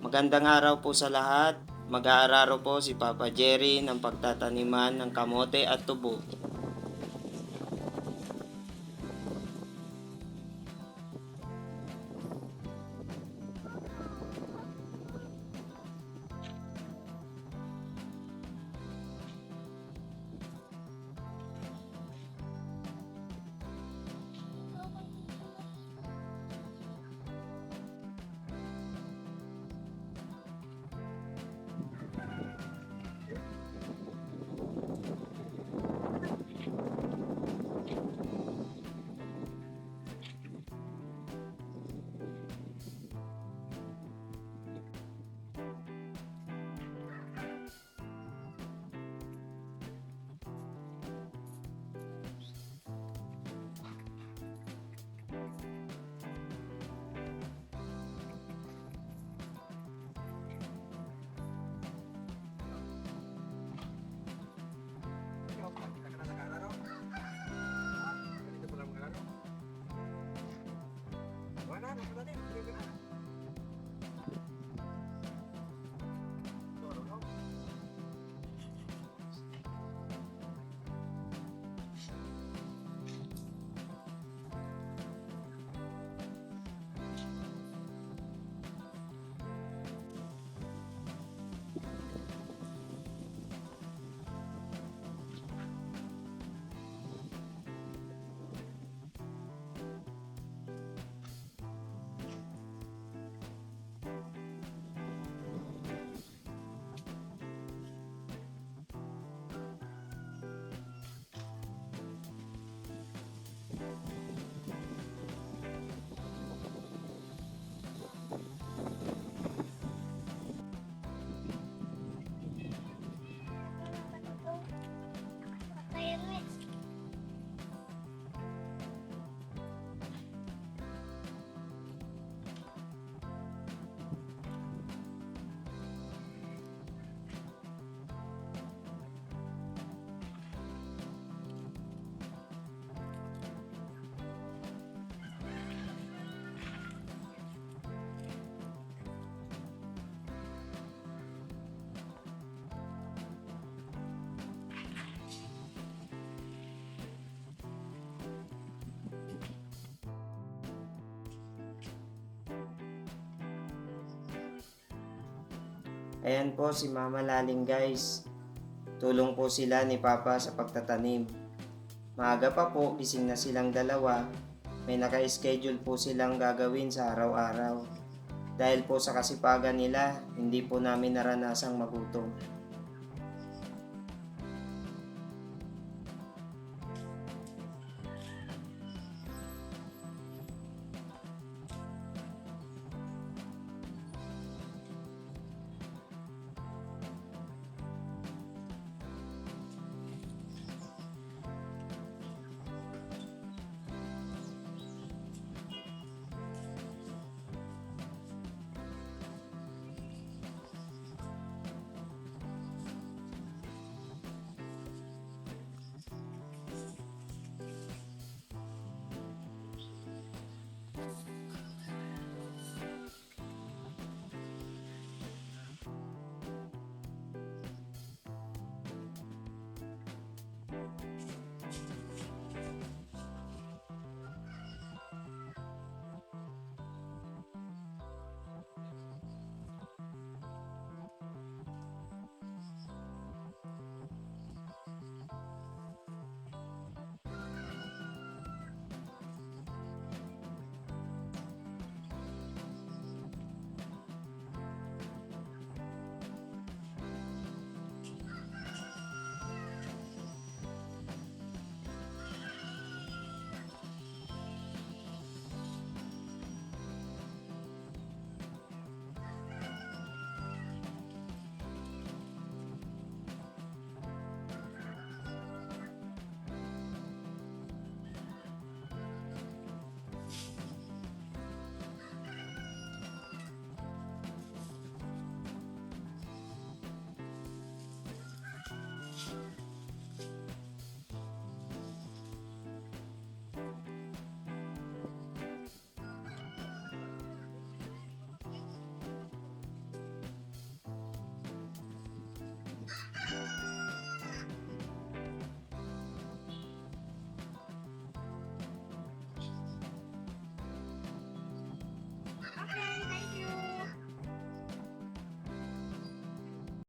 Magandang araw po sa lahat. Mag-aararo po si Papa Jerry ng pagtataniman ng kamote at tubo. Ayan po si Mama Laling guys. Tulong po sila ni Papa sa pagtatanim. Maaga pa po, gising na silang dalawa. May naka-schedule po silang gagawin sa araw-araw. Dahil po sa kasipagan nila, hindi po namin naranasang magutom.